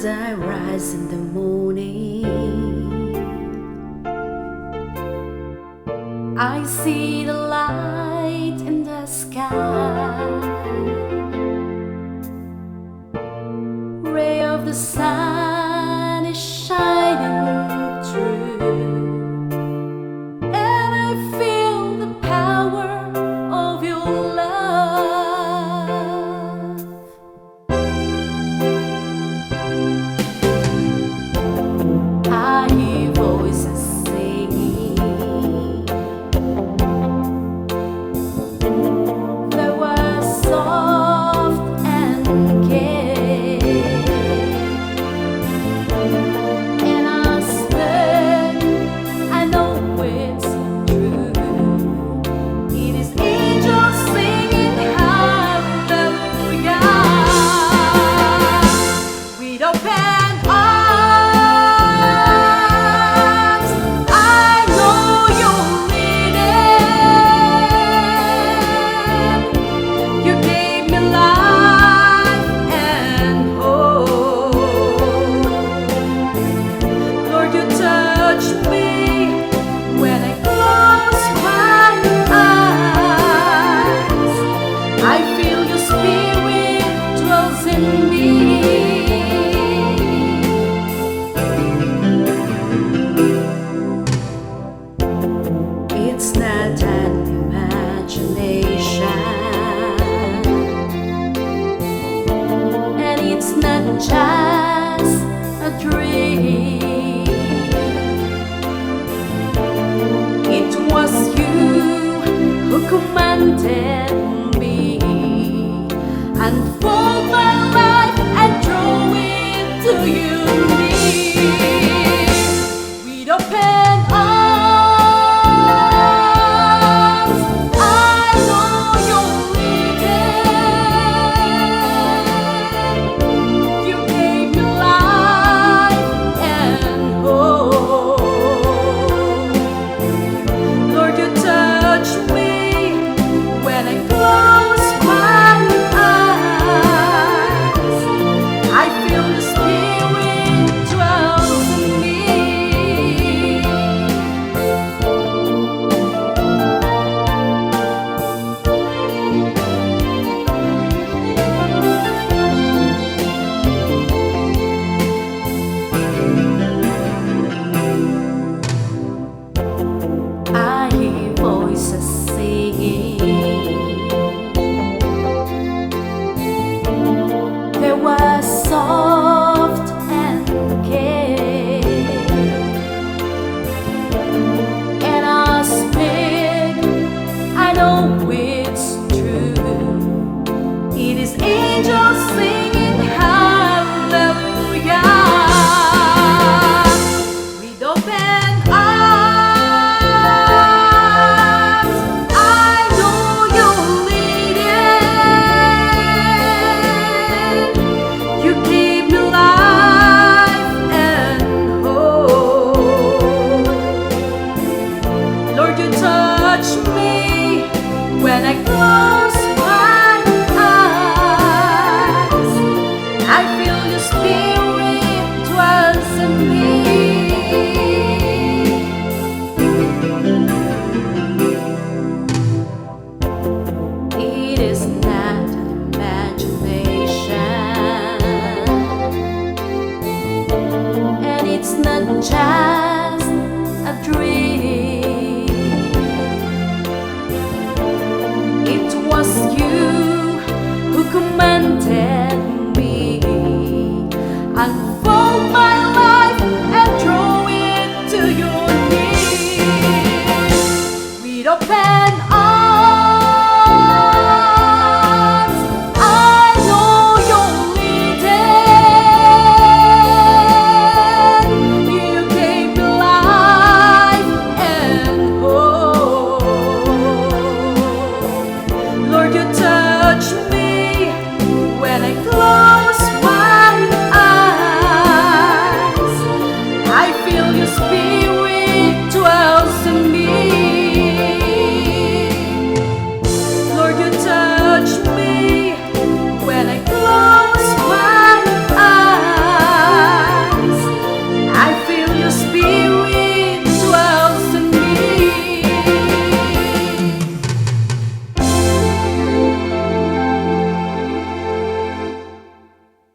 I rise in the morning, I see the light in the sky. Ray of the sun is shining through, and I feel the power of your love. I hear voices singing, they were soft and gay, and I swear I know it's true. It is angels singing hallelujah with open arms. I know you're leading. You gave me life and hope. Lord, you touch me when I close my eyes. I feel your spirit dwells in me. It's not an imagination, and it's not just a dream. It was you who commanded me, unfold my life and draw it to you. With open arms, I know you're leading. You gave me life and hope. Lord, you touch me when I close my eyes. I feel the spirit dwells in me. I hear voices singing, they were soft and gay, and I speak, I know it's true. It is angels singing hallelujah with open arms. I know you're leading. You gave me life and hope. Lord, you touch me when I close my eyes. I feel your spirit dwells in me. It is not an imagination, and it's not just